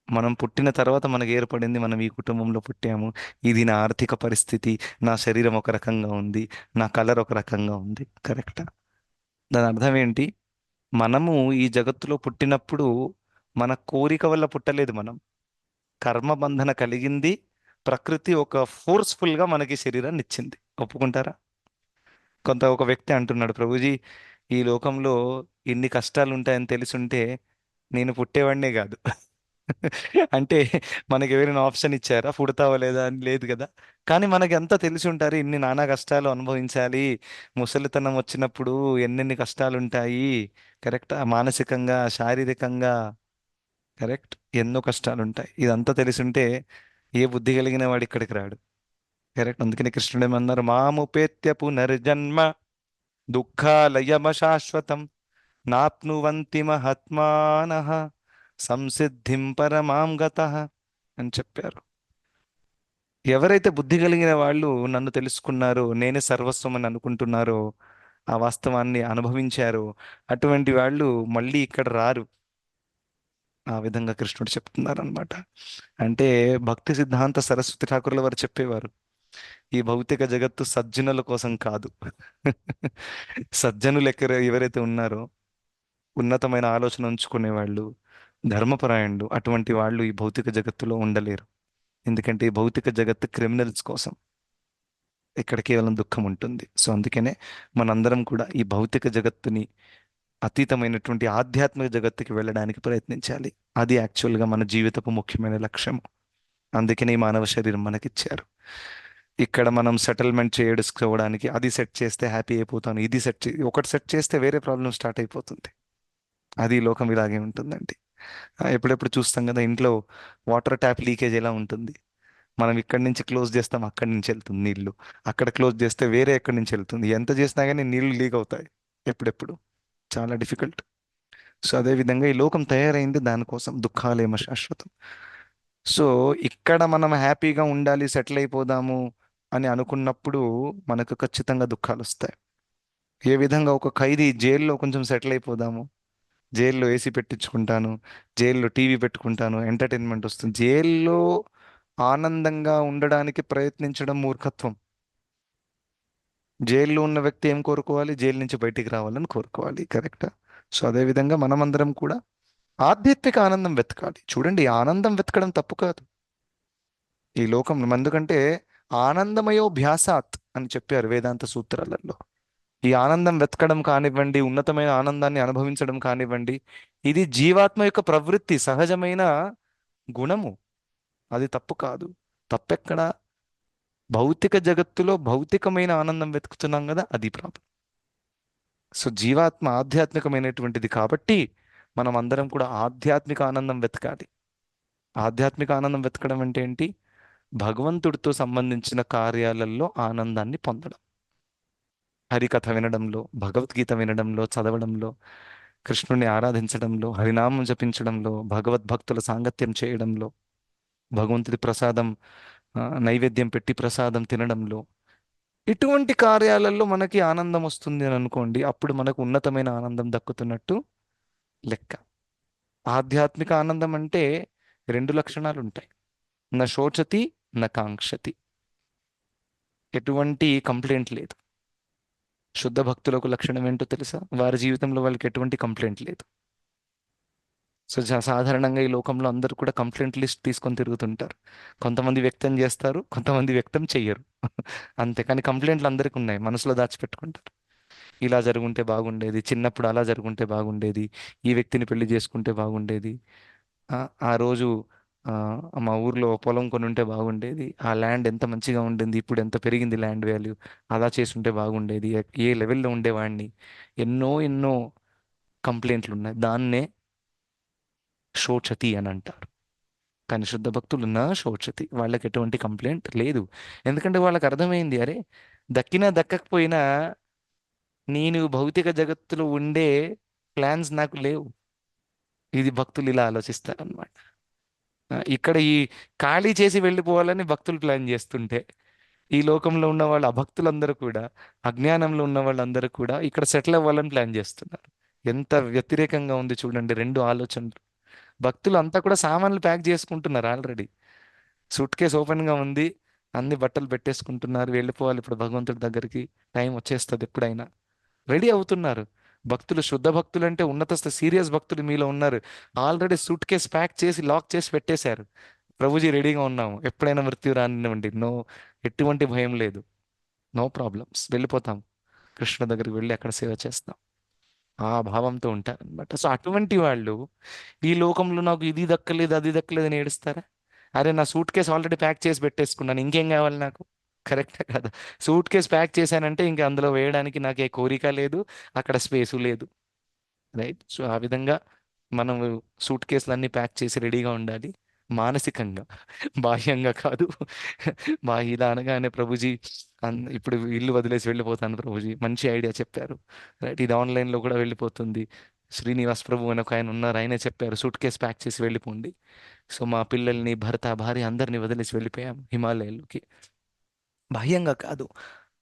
మనం పుట్టిన తర్వాత మనకు ఏర్పడింది, మనం ఈ కుటుంబంలో పుట్టాము, ఇది నా ఆర్థిక పరిస్థితి, నా శరీరం ఒక రకంగా ఉంది, నా కలర్ ఒక రకంగా ఉంది. కరెక్టా? దాని అర్థం ఏంటి? మనము ఈ జగత్తులో పుట్టినప్పుడు మన కోరిక వల్ల పుట్టలేదు మనం. కర్మ బంధన కలిగింది. ప్రకృతి ఒక ఫోర్స్ఫుల్ గా మనకి శరీరాన్ని ఇచ్చింది. ఒప్పుకుంటారా? ఒక వ్యక్తి అంటున్నాడు, ప్రభుజీ, ఈ లోకంలో ఇన్ని కష్టాలు ఉంటాయని తెలుసుంటే నేను పుట్టేవాడినే కాదు. అంటే మనకి ఎవరైనా ఆప్షన్ ఇచ్చారా పుడతావా లేదా అని? లేదు కదా. కానీ మనకి ఎంత తెలిసి ఉంటారు, ఇన్ని నానా కష్టాలు అనుభవించాలి, ముసలితనం వచ్చినప్పుడు ఎన్నెన్ని కష్టాలు ఉంటాయి. కరెక్టా? మానసికంగా, శారీరకంగా. కరెక్ట్. ఎన్నో కష్టాలు ఉంటాయి. ఇదంతా తెలిసుంటే ఏ బుద్ధి కలిగిన వాడు ఇక్కడికి రాడు. కరెక్ట్. అందుకని కృష్ణుడు ఏమన్నారు, మాముపేత్య పునర్జన్మ దుఃఖాలయమ శాశ్వతం నాప్నువంతి మహాత్మానః సంసిద్ధిం పరమాం గతః అని చెప్పారు. ఎవరైతే బుద్ధి కలిగిన వాళ్ళు నన్ను తెలుసుకున్నారో, నేనే సర్వస్వం అని అనుకుంటున్నారో, ఆ వాస్తవాన్ని అనుభవించారో, అటువంటి వాళ్ళు మళ్ళీ ఇక్కడ రారు. ఆ విధంగా కృష్ణుడు చెప్తున్నారు అనమాట. అంటే భక్తి సిద్ధాంత సరస్వతి ఠాకూర్ల వారు చెప్పేవారు, ఈ భౌతిక జగత్తు సజ్జనుల కోసం కాదు. సజ్జనులు ఎవరైతే ఉన్నారో, ఉన్నతమైన ఆలోచన ఉంచుకునే వాళ్ళు, ధర్మపరాయణులు, అటువంటి వాళ్ళు ఈ భౌతిక జగత్తులో ఉండలేరు. ఎందుకంటే ఈ భౌతిక జగత్తు క్రిమినల్స్ కోసం. ఇక్కడ కేవలం దుఃఖం ఉంటుంది. సో అందుకనే మనందరం కూడా ఈ భౌతిక జగత్తుని అతీతమైనటువంటి ఆధ్యాత్మిక జగత్తుకి వెళ్ళడానికి ప్రయత్నించాలి. అది యాక్చువల్గా మన జీవితపు ముఖ్యమైన లక్ష్యం. అందుకనే ఈ మానవ శరీరం మనకిచ్చారు. ఇక్కడ మనం సెటిల్మెంట్ చేసుకోవడానికి అది సెట్ చేస్తే హ్యాపీ అయిపోతాను, ఇది ఒకటి సెట్ చేస్తే వేరే ప్రాబ్లం స్టార్ట్ అయిపోతుంది. అది ఈ లోకం ఇలాగే ఉంటుందండి. ఎప్పుడెప్పుడు చూస్తాం కదా ఇంట్లో వాటర్ ట్యాప్ లీకేజ్ ఎలా ఉంటుంది. మనం ఇక్కడి నుంచి క్లోజ్ చేస్తాం, అక్కడి నుంచి వెళ్తుంది నీళ్లు. అక్కడ క్లోజ్ చేస్తే వేరే ఎక్కడి నుంచి వెళ్తుంది. ఎంత చేసినా కానీ నీళ్లు లీక్ అవుతాయి ఎప్పుడెప్పుడు. చాలా డిఫికల్ట్. సో అదే విధంగా ఈ లోకం తయారైంది దానికోసం, దుఃఖాలేమ శాశ్వతం. సో ఇక్కడ మనం హ్యాపీగా ఉండాలి, సెటిల్ అయిపోదాము అని అనుకున్నప్పుడు మనకు ఖచ్చితంగా దుఃఖాలు వస్తాయి. ఏ విధంగా ఒక ఖైదీ జైల్లో కొంచెం సెటిల్ అయిపోదాము, జైల్లో ఏసీ పెట్టించుకుంటాను, జైల్లో టీవీ పెట్టుకుంటాను, ఎంటర్టైన్మెంట్ వస్తుంది, జైల్లో ఆనందంగా ఉండడానికి ప్రయత్నించడం మూర్ఖత్వం. జైల్లో ఉన్న వ్యక్తి ఏం కోరుకోవాలి? జైలు నుంచి బయటికి రావాలని కోరుకోవాలి. కరెక్టా? సో అదే విధంగా మనమందరం కూడా ఆధ్యాత్మిక ఆనందం వెతకాలి. చూడండి, ఆనందం వెతకడం తప్పు కాదు ఈ లోకం. ఎందుకంటే ఆనందమయో భ్యాసాత్ అని చెప్పారు వేదాంత సూత్రాలలో. ఈ ఆనందం వెతకడం కానివ్వండి, ఉన్నతమైన ఆనందాన్ని అనుభవించడం కానివ్వండి, ఇది జీవాత్మ యొక్క ప్రవృత్తి, సహజమైన గుణము. అది తప్పు కాదు. తప్పెక్కడ? భౌతిక జగత్తులో భౌతికమైన ఆనందం వెతుకుతున్నాం కదా, అది ప్రాబ్లం. సో జీవాత్మ ఆధ్యాత్మికమైనటువంటిది కాబట్టి మనం అందరం కూడా ఆధ్యాత్మిక ఆనందం వెతకాలి. ఆధ్యాత్మిక ఆనందం వెతకడం అంటే ఏంటి? భగవంతుడితో సంబంధించిన కార్యాలలో ఆనందాన్ని పొందడం. హరికథ వినడంలో, భగవద్గీత వినడంలో, చదవడంలో, కృష్ణుని ఆరాధించడంలో, హరినామం జపించడంలో, భగవద్భక్తుల సాంగత్యం చేయడంలో, భగవంతుడి ప్రసాదం, నైవేద్యం పెట్టి ప్రసాదం తినడంలో, ఇటువంటి కార్యాలలో మనకి ఆనందం వస్తుంది అని అనుకోండి, అప్పుడు మనకు ఉన్నతమైన ఆనందం దక్కుతున్నట్టు లెక్క. ఆధ్యాత్మిక ఆనందం అంటే రెండు లక్షణాలు ఉంటాయి. నా శోచతి, నా కాంక్షతి. ఎటువంటి కంప్లైంట్ లేదు. శుద్ధ భక్తులకు లక్షణం ఏంటో తెలుసా? వారి జీవితంలో వాళ్ళకి ఎటువంటి కంప్లైంట్ లేదు. సో సాధారణంగా ఈ లోకంలో అందరూ కూడా కంప్లైంట్ లిస్ట్ తీసుకొని తిరుగుతుంటారు. కొంతమంది వ్యక్తం చేస్తారు, కొంతమంది వ్యక్తం చెయ్యరు. అంతే. కానీ కంప్లైంట్లు అందరికీ ఉన్నాయి, మనసులో దాచిపెట్టుకుంటారు. ఇలా జరుగుంటే బాగుండేది, చిన్నప్పుడు అలా జరుగుంటే బాగుండేది, ఈ వ్యక్తిని పెళ్లి చేసుకుంటే బాగుండేది, ఆ ఆ రోజు ఆ, మా ఊర్లో పొలం కొని ఉంటే బాగుండేది, ఆ ల్యాండ్ ఎంత మంచిగా ఉండింది, ఇప్పుడు ఎంత పెరిగింది ల్యాండ్ వాల్యూ, అలా చేసుంటే బాగుండేది, ఏ లెవెల్లో ఉండేవాడిని. ఎన్నో ఎన్నో కంప్లైంట్లు ఉన్నాయి. దాన్నే శోచతి అని అంటారు. కానీ శుద్ధ భక్తులు నా శోచతి, వాళ్ళకి ఎటువంటి కంప్లైంట్ లేదు. ఎందుకంటే వాళ్ళకి అర్థమైంది, అరే దక్కినా దక్కకపోయినా నేను భౌతిక జగత్తులో ఉండే ప్లాన్స్ నాకు లేవు. ఇది భక్తులు ఇలా ఆలోచిస్తారనమాట. ఇక్కడ ఈ ఖాళీ చేసి వెళ్ళిపోవాలని భక్తులు ప్లాన్ చేస్తుంటే, ఈ లోకంలో ఉన్న వాళ్ళు అభక్తులందరూ కూడా, అజ్ఞానంలో ఉన్న వాళ్ళందరూ కూడా ఇక్కడ సెటిల్ అవ్వాలని ప్లాన్ చేస్తున్నారు. ఎంత వ్యతిరేకంగా ఉంది చూడండి రెండు ఆలోచనలు. భక్తులు అంతా కూడా సామాన్లు ప్యాక్ చేసుకుంటున్నారు ఆల్రెడీ. సూట్ కేస్ ఓపెన్ గా ఉంది, అన్ని బట్టలు పెట్టేసుకుంటున్నారు, వెళ్ళిపోవాలి ఇప్పుడు భగవంతుడి దగ్గరికి, టైం వచ్చేస్తుంది ఎప్పుడైనా, రెడీ అవుతున్నారు. భక్తులు, శుద్ధ భక్తులు అంటే ఉన్నత సీరియస్ భక్తులు మీలో ఉన్నారు. ఆల్రెడీ సూట్ కేస్ ప్యాక్ చేసి లాక్ చేసి పెట్టేశారు. ప్రభుజీ రెడీగా ఉన్నాము, ఎప్పుడైనా మృత్యు రానివ్వండి, నో, ఎటువంటి భయం లేదు, నో ప్రాబ్లమ్స్, వెళ్ళిపోతాం, కృష్ణ దగ్గరికి వెళ్ళి అక్కడ సేవ చేస్తాం, ఆ భావంతో ఉంటారనమాట. సో అటువంటి వాళ్ళు ఈ లోకంలో నాకు ఇది దక్కలేదు అది దక్కలేదు అని ఏడుస్తారా? అరే నా సూట్ కేసు ఆల్రెడీ ప్యాక్ చేసి పెట్టేసుకున్నాను, ఇంకేం కావాలి నాకు? కరెక్టే కదా? సూట్ కేసు ప్యాక్ చేశానంటే ఇంకా అందులో వేయడానికి నాకు ఏ కోరిక లేదు, అక్కడ స్పేసు లేదు. రైట్. సో ఆ విధంగా మనం సూట్ కేసులన్నీ ప్యాక్ చేసి రెడీగా ఉండాలి, మానసికంగా, బాహ్యంగా కాదు. ఇలా అనగానే ప్రభుజీ ఇప్పుడు ఇల్లు వదిలేసి వెళ్ళిపోతాను ప్రభుజీ, మంచి ఐడియా చెప్పారు. రైట్, ఇది ఆన్లైన్లో కూడా వెళ్ళిపోతుంది. శ్రీనివాస్ ప్రభు అని ఒక ఆయన ఉన్నారు, ఆయనే చెప్పారు సూట్ కేసు ప్యాక్ చేసి వెళ్ళిపోండి. సో మా పిల్లల్ని, భర్త, భార్య అందరినీ వదిలేసి వెళ్ళిపోయాం హిమాలయాల్లోకి. బాహ్యంగా కాదు.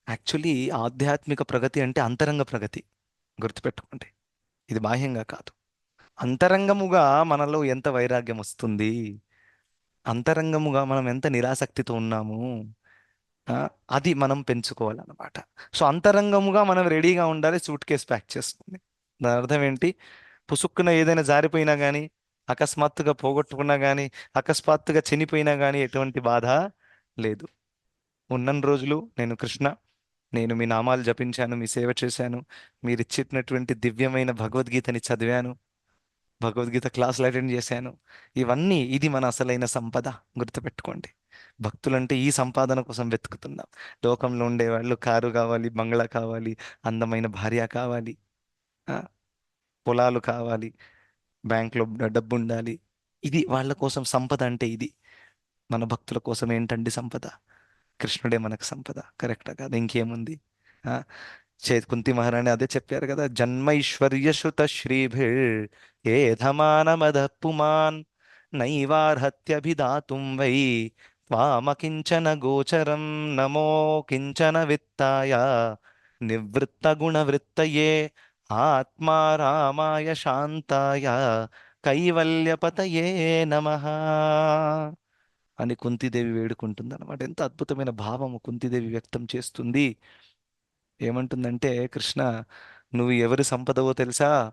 యాక్చువల్లీ ఆధ్యాత్మిక ప్రగతి అంటే అంతరంగ ప్రగతి, గుర్తుపెట్టుకోండి. ఇది బాహ్యంగా కాదు. అంతరంగముగా మనలో ఎంత వైరాగ్యం వస్తుంది, అంతరంగముగా మనం ఎంత నిరాసక్తితో ఉన్నాము, ఆ, అది మనం పెంచుకోవాలన్నమాట. సో అంతరంగముగా మనం రెడీగా ఉండాలి సూట్ కేసు ప్యాక్ చేసుకుని. దాని అర్థం ఏంటి? పుసుక్కున ఏదైనా జారిపోయినా కానీ, అకస్మాత్తుగా పోగొట్టుకున్నా కానీ, అకస్మాత్తుగా చనిపోయినా కానీ ఎటువంటి బాధ లేదు. ఉన్నన్ని రోజులు నేను కృష్ణ, నేను మీ నామాలు జపించాను, మీ సేవ చేశాను, మీరు ఇచ్చినటువంటి దివ్యమైన భగవద్గీతని చదివాను, భగవద్గీత క్లాసులు అటెండ్ చేశాను, ఇవన్నీ, ఇది మన అసలైన సంపద, గుర్తుపెట్టుకోండి. భక్తులంటే ఈ సంపాదన కోసం వెతుకుతున్నాం. లోకంలో ఉండేవాళ్ళు కారు కావాలి, బంగ్లా కావాలి, అందమైన భార్య కావాలి, ఆ, పొలాలు కావాలి, బ్యాంక్లో డబ్బు ఉండాలి. ఇది వాళ్ళ కోసం సంపద అంటే ఇది. మన భక్తుల కోసం ఏంటండి సంపద? కృష్ణుడే మనకు సంపద. కరెక్టా కాదు? ఇంకేముంది? ఆ, కుంతి మహారాణి అదే చెప్పారు కదా, జన్మైశ్వర్యశ్రుత శ్రీభిర్ ఏధమానమద పుమాన్ నైవార్హత్యభిదాతుం వై త్వామకించన గోచరం నమో కించన విత్తాయ నివృత్త గుణవృత్తయే ఆత్మా రామాయ శాంతాయ కైవల్యపతయే నమః అని కుంతీదేవి వేడుకుంటుంది అనమాట. ఎంత అద్భుతమైన భావము కుంతీదేవి వ్యక్తం చేస్తుంది. ఏమంటుందంటే, కృష్ణ, నువ్వు ఎవరి సంపదవో తెలుసా?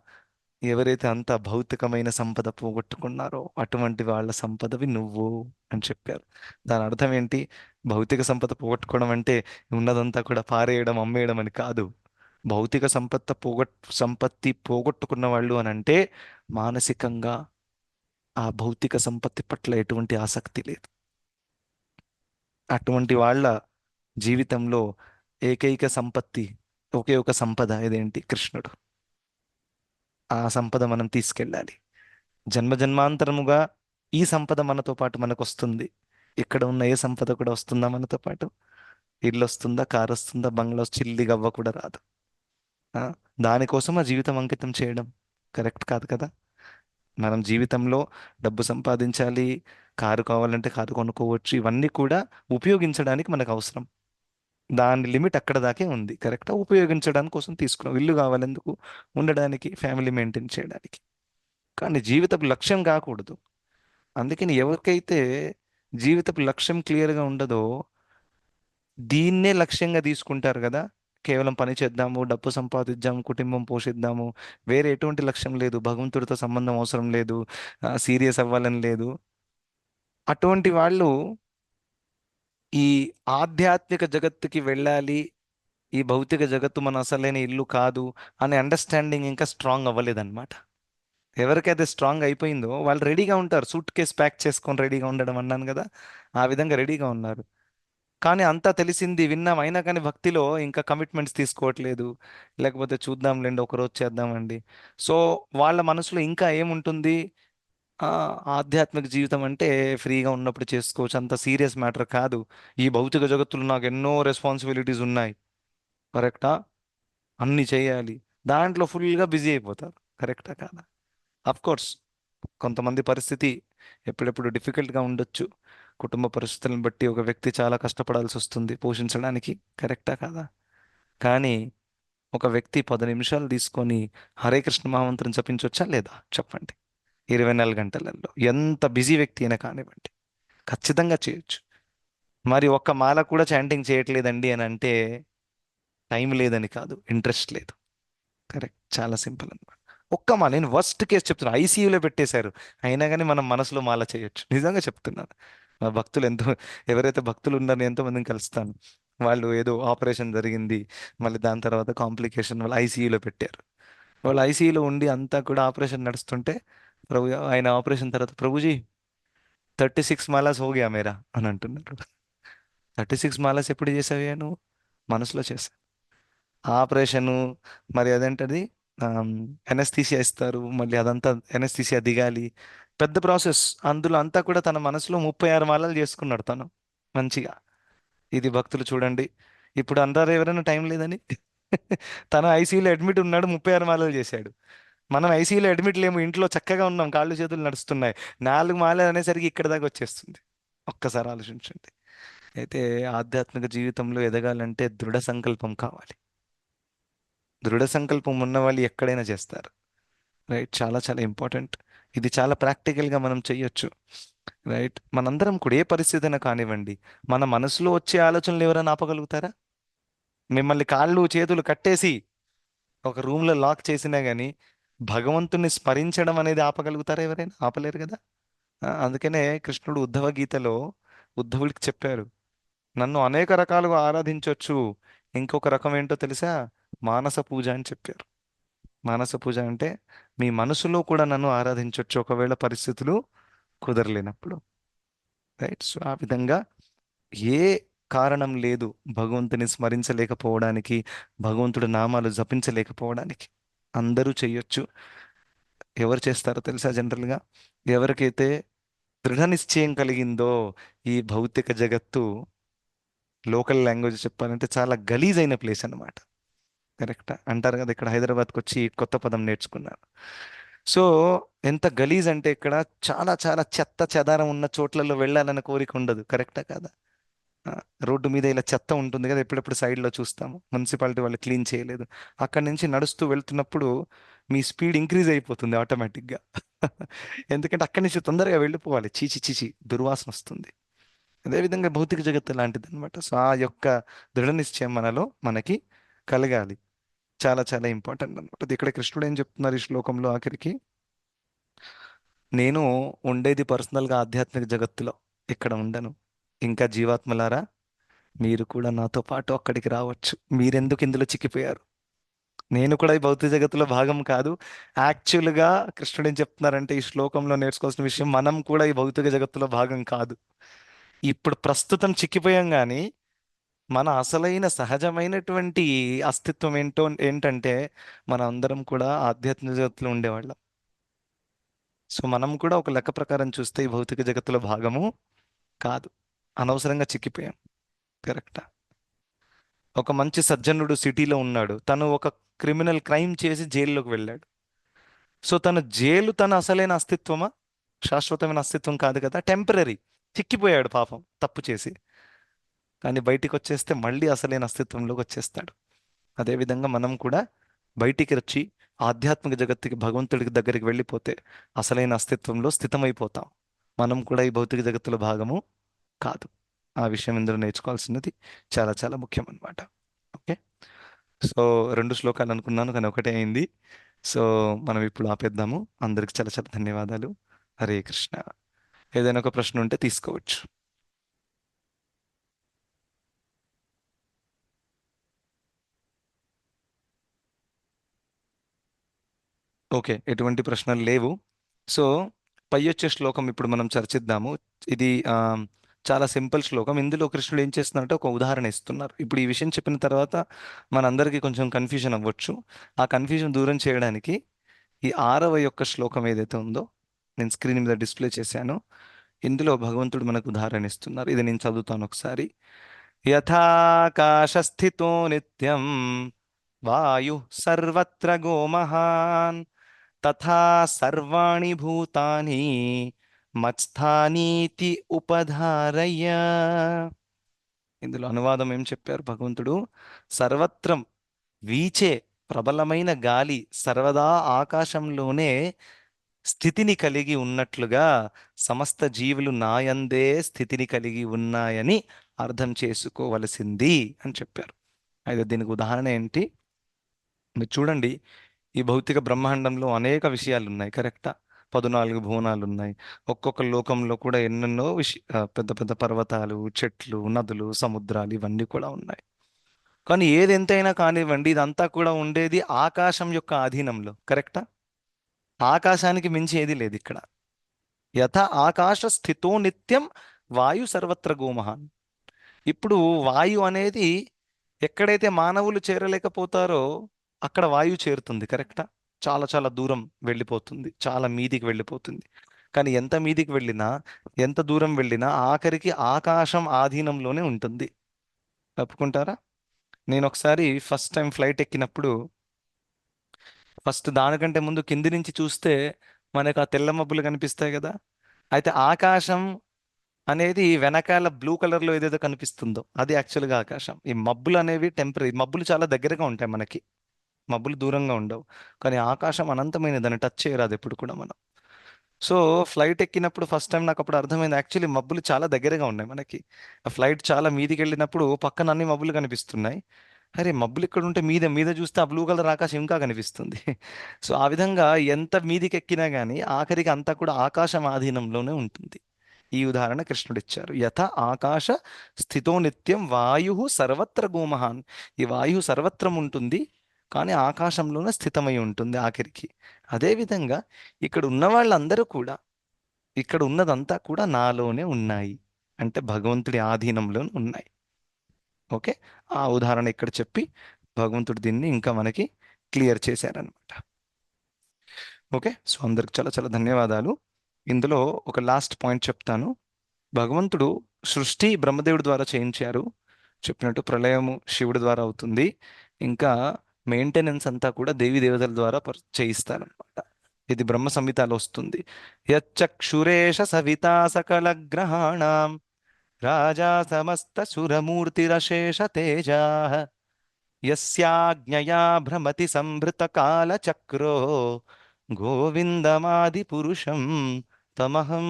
ఎవరైతే అంత భౌతికమైన సంపద పోగొట్టుకున్నారో అటువంటి వాళ్ళ సంపదవి నువ్వు అని చెప్పారు. దాని అర్థం ఏంటి? భౌతిక సంపద పోగొట్టుకోవడం అంటే ఉన్నదంతా కూడా పారేయడం, అమ్మేయడం అని కాదు. భౌతిక సంపత్తి పోగొట్టుకున్న వాళ్ళు అని అంటే మానసికంగా ఆ భౌతిక సంపత్తి పట్ల ఎటువంటి ఆసక్తి లేదు. అటువంటి వాళ్ళ జీవితంలో ఏకైక సంపత్తి, ఒకే ఒక సంపద ఇదేంటి? కృష్ణుడు. ఆ సంపద మనం తీసుకెళ్ళాలి. జన్మ జన్మాంతరముగా ఈ సంపద మనతో పాటు మనకు వస్తుంది. ఇక్కడ ఉన్న ఏ సంపద కూడా వస్తుందా మనతో పాటు? ఇల్లు వస్తుందా, కారు వస్తుందా, బంగ్లా, చిల్లి గవ్వ కూడా రాదు. ఆ, దానికోసం ఆ జీవితం అంకితం చేయడం కరెక్ట్ కాదు కదా? మనం జీవితంలో డబ్బు సంపాదించాలి, కారు కావాలంటే కారు కొనుక్కోవచ్చు, ఇవన్నీ కూడా ఉపయోగించడానికి మనకు అవసరం. దాని లిమిట్ అక్కడ దాకే ఉంది. కరెక్టా? ఉపయోగించడానికి కోసం తీసుకున్నాం. ఇల్లు కావాలి ఎందుకు? ఉండడానికి, ఫ్యామిలీ మెయింటైన్ చేయడానికి. కానీ జీవితపు లక్ష్యం కాకూడదు. అందుకని ఎవరికైతే జీవితపు లక్ష్యం క్లియర్గా ఉండదో దీన్నే లక్ష్యంగా తీసుకుంటారు కదా. కేవలం పని చేద్దాము, డబ్బు సంపాదిద్దాము, కుటుంబం పోషిద్దాము, వేరే ఎటువంటి లక్ష్యం లేదు, భగవంతుడితో సంబంధం అవసరం లేదు, సీరియస్ అవ్వాలని లేదు. అటువంటి వాళ్ళు ఈ ఆధ్యాత్మిక జగత్తుకి వెళ్ళాలి, ఈ భౌతిక జగత్తు మన అసలైన ఇల్లు కాదు అనే అండర్స్టాండింగ్ ఇంకా స్ట్రాంగ్ అవ్వలేదన్నమాట. ఎవరికైతే స్ట్రాంగ్ అయిపోయిందో వాళ్ళు రెడీగా ఉంటారు, సూట్ కేస్ ప్యాక్ చేసుకొని రెడీగా ఉండడం అన్నాను కదా, ఆ విధంగా రెడీగా ఉన్నారు. కానీ అంతా తెలిసింది, విన్నాం, అయినా కానీ భక్తిలో ఇంకా కమిట్మెంట్స్ తీసుకోవట్లేదు. లేకపోతే చూద్దాంలేండి, ఒకరోజు చేద్దామండి. సో వాళ్ళ మనసులో ఇంకా ఏముంటుంది? ఆ, ఆధ్యాత్మిక జీవితం అంటే ఫ్రీగా ఉన్నప్పుడు చేసుకోవచ్చు, అంత సీరియస్ మ్యాటర్ కాదు. ఈ భౌతిక జగత్తులో నాకు ఎన్నో రెస్పాన్సిబిలిటీస్ ఉన్నాయి. కరెక్టా? అన్ని చేయాలి, దాంట్లో ఫుల్గా బిజీ అయిపోతారు. కరెక్టా కాదా? అఫ్ కోర్స్ కొంతమంది పరిస్థితి ఎప్పుడెప్పుడు డిఫికల్ట్గా ఉండొచ్చు. కుటుంబ పరిస్థితులను బట్టి ఒక వ్యక్తి చాలా కష్టపడాల్సి వస్తుంది పోషించడానికి. కరెక్టా కాదా? కానీ ఒక వ్యక్తి 10 నిమిషాలు తీసుకొని హరే కృష్ణ మహామంత్రం జపించవచ్చా లేదా చెప్పండి? 24 గంటలలో ఎంత బిజీ వ్యక్తి అయినా కానివ్వండి, ఖచ్చితంగా చేయొచ్చు. మరి ఒక్క మాల కూడా చాంటింగ్ చేయట్లేదండి అని అంటే టైం లేదని కాదు, ఇంట్రెస్ట్ లేదు. కరెక్ట్, చాలా సింపుల్ అన్నమాట. ఒక్క మాల, నేను వర్స్ట్ కేసు చెప్తున్నా, ఐసీయూలో పెట్టేశారు, అయినా కానీ మనం మనసులో మాల చేయొచ్చు. నిజంగా చెప్తున్నాను. మా భక్తులు ఎంతో, ఎవరైతే భక్తులు ఉన్నారో ఎంతో మందిని కలుస్తాను, వాళ్ళు ఏదో ఆపరేషన్ జరిగింది, మళ్ళీ దాని తర్వాత కాంప్లికేషన్ వాళ్ళు ఐసీయూలో పెట్టారు. వాళ్ళు ఐసీయూలో ఉండి అంతా కూడా ఆపరేషన్ నడుస్తుంటే, ప్రభు ఆయన ఆపరేషన్ తర్వాత, ప్రభుజీ 36 మాలాస్ హో గయా మేరా అని అంటున్నారు. 36 మాలాస్ ఎప్పుడు చేసావే నువ్వు? మనసులో చేశా. ఆపరేషను, మరి అదేంటది, ఎనస్థీసియా ఇస్తారు, మళ్ళీ అదంతా ఎనస్థీసియా దిగాలి, పెద్ద ప్రాసెస్. అందులో అంతా కూడా తన మనసులో 36 మాలలు చేసుకున్నాడు తను మంచిగా. ఇది భక్తులు చూడండి. ఇప్పుడు అంటారు ఎవరైనా టైం లేదని. తను ఐసీయూలో అడ్మిట్ ఉన్నాడు, 36 మాలలు చేశాడు. మనం ఐసీయూలో అడ్మిట్ లేము, ఇంట్లో చక్కగా ఉన్నాం, కాళ్ళు చేతులు నడుస్తున్నాయి, 4 మాలలు అనేసరికి ఇక్కడ దాకా వచ్చేస్తుంది. ఒక్కసారి ఆలోచించండి. అయితే ఆధ్యాత్మిక జీవితంలో ఎదగాలంటే దృఢ సంకల్పం కావాలి. దృఢ సంకల్పం ఉన్న వాళ్ళు ఎక్కడైనా చేస్తారు. రైట్, చాలా చాలా ఇంపార్టెంట్. ఇది చాలా ప్రాక్టికల్గా మనం చెయ్యొచ్చు. రైట్, మనందరం కూడా ఏ పరిస్థితి అయినా కానివ్వండి, మన మనసులో వచ్చే ఆలోచనలు ఎవరైనా ఆపగలుగుతారా? మిమ్మల్ని కాళ్ళు చేతులు కట్టేసి ఒక రూమ్లో లాక్ చేసినా కానీ భగవంతుని స్మరించడం అనేది ఆపగలుగుతారా? ఎవరైనా ఆపలేరు కదా. అందుకనే కృష్ణుడు ఉద్ధవ గీతలో ఉద్ధవుడికి చెప్పారు, నన్ను అనేక రకాలుగా ఆరాధించవచ్చు, ఇంకొక రకం ఏంటో తెలుసా? మానస పూజ అని చెప్పారు. మానస పూజ అంటే మీ మనసులో కూడా నన్ను ఆరాధించవచ్చు ఒకవేళ పరిస్థితులు కుదరలేనప్పుడు. రైట్, సో ఆ విధంగా ఏ కారణం లేదు భగవంతుని స్మరించలేకపోవడానికి, భగవంతుడి నామాలు జపించలేకపోవడానికి. అందరూ చెయ్యొచ్చు. ఎవరు చేస్తారో తెలుసా? జనరల్గా ఎవరికైతే దృఢ నిశ్చయం కలిగిందో, ఈ భౌతిక జగత్తు లోకల్ లాంగ్వేజ్ చెప్పాలంటే చాలా గలీజ్ అయిన ప్లేస్ అన్నమాట. కరెక్ట్ అంటారు కదా, ఇక్కడ హైదరాబాద్కి వచ్చి కొత్త పదం నేర్చుకున్నాను. సో ఎంత గలీజ్ అంటే ఇక్కడ చాలా చాలా చెత్త చెదారం ఉన్న చోట్లలో వెళ్ళాలన్న కోరిక ఉండదు. కరెక్టా కాదా? ఆ, రోడ్డు మీద ఇలా చెత్త ఉంటుంది కదా, ఎప్పుడెప్పుడు సైడ్లో చూస్తాము, మున్సిపాలిటీ వాళ్ళు క్లీన్ చేయలేదు. అక్కడి నుంచి నడుస్తూ వెళ్తున్నప్పుడు మీ స్పీడ్ ఇంక్రీజ్ అయిపోతుంది ఆటోమేటిక్గా. ఎందుకంటే అక్కడి నుంచి తొందరగా వెళ్ళిపోవాలి, చీచి చీచి దుర్వాసన వస్తుంది. అదేవిధంగా భౌతిక జగత్తు లాంటిది అనమాట. సో ఆ యొక్క దృఢ నిశ్చయం మనలో మనకి కలగాలి. చాలా చాలా ఇంపార్టెంట్ అనమాట. ఇక్కడ కృష్ణుడు ఏం చెప్తున్నారు ఈ శ్లోకంలో ఆఖరికి? నేను ఉండేది పర్సనల్గా ఆధ్యాత్మిక జగత్తులో, ఇక్కడ ఉండను. ఇంకా జీవాత్మలారా, మీరు కూడా నాతో పాటు అక్కడికి రావచ్చు. మీరెందుకు ఇందులో చిక్కిపోయారు? నేను కూడా ఈ భౌతిక జగత్తులో భాగం కాదు. యాక్చువల్గా కృష్ణుడు ఏం చెప్తున్నారంటే ఈ శ్లోకంలో నేర్చుకోవాల్సిన విషయం, మనం కూడా ఈ భౌతిక జగత్తులో భాగం కాదు. ఇప్పుడు ప్రస్తుతం చిక్కిపోయాం కానీ మన అసలైన సహజమైనటువంటి అస్తిత్వం ఏంటంటే మన అందరం కూడా ఆధ్యాత్మిక జగత్తులో ఉండేవాళ్ళం. సో మనం కూడా ఒక లెక్క ప్రకారం చూస్తే ఈ భౌతిక జగత్తులో భాగము కాదు, అనవసరంగా చిక్కిపోయాం. కరెక్టా? ఒక మంచి సజ్జనుడు సిటీలో ఉన్నాడు, తను ఒక క్రిమినల్ క్రైమ్ చేసి జైల్లోకి వెళ్ళాడు. సో తన జైలు తన అసలైన అస్తిత్వమా? శాశ్వతమైన అస్తిత్వం కాదు కదా, టెంపరీ. చిక్కిపోయాడు పాపం తప్పు చేసి, కానీ బయటికి వచ్చేస్తే మళ్ళీ అసలైన అస్తిత్వంలోకి వచ్చేస్తాడు. అదేవిధంగా మనం కూడా బయటికి వచ్చి ఆధ్యాత్మిక జగత్తుకి, భగవంతుడికి దగ్గరికి వెళ్ళిపోతే అసలైన అస్తిత్వంలో స్థితమైపోతాం. మనం కూడా ఈ భౌతిక జగత్తులో భాగము కాదు. ఆ విషయం ఇందులో నేర్చుకోవాల్సినది చాలా చాలా ముఖ్యం అన్నమాట. ఓకే, సో 2 శ్లోకాలు అనుకున్నాను కానీ ఒకటే అయింది. సో మనం ఇప్పుడు ఆపేద్దాము. అందరికి చాలా చాలా ధన్యవాదాలు. హరే కృష్ణ. ఏదైనా ఒక ప్రశ్న ఉంటే తీసుకోవచ్చు. ఓకే, ఎటువంటి ప్రశ్నలు లేవు. సో పై వచ్చే శ్లోకం ఇప్పుడు మనం చర్చిద్దాము. ఇది చాలా సింపుల్ శ్లోకం. ఇందులో కృష్ణుడు ఏం చేస్తున్నారంటే ఒక ఉదాహరణ ఇస్తున్నారు. ఇప్పుడు ఈ విషయం చెప్పిన తర్వాత మనందరికీ కొంచెం కన్ఫ్యూజన్ అవ్వచ్చు. ఆ కన్ఫ్యూజన్ దూరం చేయడానికి ఈ 6వ యొక్క శ్లోకం ఏదైతే ఉందో నేను స్క్రీన్ మీద డిస్ప్లే చేశాను. ఇందులో భగవంతుడు మనకు ఉదాహరణ ఇస్తున్నారు. ఇది నేను చదువుతాను ఒకసారి. యథాకాశస్థితో నిత్యం వాయు సర్వత్ర గోమహాన్ తథా సర్వాణి భూతాని మత్స్థానీతి ఉపధారయ. ఇందులో అనువాదం ఏం చెప్పారు భగవంతుడు? సర్వత్రం వీచే ప్రబలమైన గాలి సర్వదా ఆకాశంలోనే స్థితిని కలిగి ఉన్నట్లుగా సమస్త జీవులు నాయందే స్థితిని కలిగి ఉన్నాయని అర్థం చేసుకోవలసింది అని చెప్పారు. అయితే దీనికి ఉదాహరణ ఏంటి? మీరు చూడండి, ఈ భౌతిక బ్రహ్మాండంలో అనేక విషయాలు ఉన్నాయి, కరెక్టా? 14 భువనాలు ఉన్నాయి. ఒక్కొక్క లోకంలో కూడా ఎన్నెన్నో పెద్ద పెద్ద పర్వతాలు, చెట్లు, నదులు, సముద్రాలు ఇవన్నీ కూడా ఉన్నాయి. కానీ ఏది ఎంతైనా కానివ్వండి, ఇదంతా కూడా ఉండేది ఆకాశం యొక్క ఆధీనంలో, కరెక్టా? ఆకాశానికి మించి ఏది లేదు ఇక్కడ. యథ ఆకాశ స్థితో నిత్యం వాయు సర్వత్ర గోమహాన్. ఇప్పుడు వాయు అనేది ఎక్కడైతే మానవులు చేరలేకపోతారో అక్కడ వాయువు చేరుతుంది, కరెక్టా? చాలా చాలా దూరం వెళ్ళిపోతుంది, చాలా మీదికి వెళ్ళిపోతుంది. కానీ ఎంత మీదికి వెళ్ళినా, ఎంత దూరం వెళ్ళినా ఆఖరికి ఆకాశం ఆధీనంలోనే ఉంటుంది. తప్పుకుంటారా? నేను ఒకసారి ఫస్ట్ టైం ఫ్లైట్ ఎక్కినప్పుడు, ఫస్ట్ దానికంటే ముందు కింది నుంచి చూస్తే మనకు ఆ తెల్ల మబ్బులు కనిపిస్తాయి కదా. అయితే ఆకాశం అనేది వెనకాల బ్లూ కలర్ లో ఏదైతే కనిపిస్తుందో అది యాక్చువల్గా ఆకాశం. ఈ మబ్బులు అనేవి టెంపరీ, మబ్బులు చాలా దగ్గరగా ఉంటాయి మనకి, మబ్బులు దూరంగా ఉండవు. కానీ ఆకాశం అనంతమైన, దాన్ని టచ్ చేయరాదు ఎప్పుడు కూడా మనం. సో ఫ్లైట్ ఎక్కినప్పుడు ఫస్ట్ టైం నాకు అప్పుడు అర్థమైంది, యాక్చువల్లీ మబ్బులు చాలా దగ్గరగా ఉన్నాయి మనకి. ఆ ఫ్లైట్ చాలా మీదికి వెళ్ళినప్పుడు పక్కన అన్ని మబ్బులు కనిపిస్తున్నాయి. అరే మబ్బులు ఇక్కడ ఉంటే మీద మీద చూస్తే ఆ బ్లూ కలర్ ఆకాశం ఇంకా కనిపిస్తుంది. సో ఆ విధంగా ఎంత మీదికి ఎక్కినా కానీ ఆఖరికి అంతా కూడా ఆకాశం ఆధీనంలోనే ఉంటుంది. ఈ ఉదాహరణ కృష్ణుడు ఇచ్చారు. యథ ఆకాశ స్థితో నిత్యం వాయు సర్వత్ర గోమహాన్. ఈ వాయువు సర్వత్రం ఉంటుంది, కానీ ఆకాశంలోనే స్థితమై ఉంటుంది ఆఖరికి. అదేవిధంగా ఇక్కడ ఉన్న వాళ్ళందరూ కూడా, ఇక్కడ ఉన్నదంతా కూడా నాలోనే ఉన్నాయి, అంటే భగవంతుడి ఆధీనంలోనే ఉన్నాయి. ఓకే, ఆ ఉదాహరణ ఇక్కడ చెప్పి భగవంతుడు దీన్ని ఇంకా మనకి క్లియర్ చేశారనమాట. ఓకే, సో అందరికి చాలా చాలా ధన్యవాదాలు. ఇందులో ఒక లాస్ట్ పాయింట్ చెప్తాను. భగవంతుడు సృష్టి బ్రహ్మదేవుడి ద్వారా చేయించారు, చెప్పినట్టు ప్రళయము శివుడి ద్వారా అవుతుంది. ఇంకా మెయింటెనెన్స్ అంతా కూడా దేవీ దేవతల ద్వారా చేయిస్తారనమాట. ఇది బ్రహ్మ సంహితలో వస్తుంది. యచ్చక్షురేష సవితా సకల గ్రహాణం రాజా సమస్త సురమూర్తిరశేష తేజా యస్యాజ్ఞయా భ్రమతి సంభృత కాల చక్రో గోవిందమాది పురుషం తమహం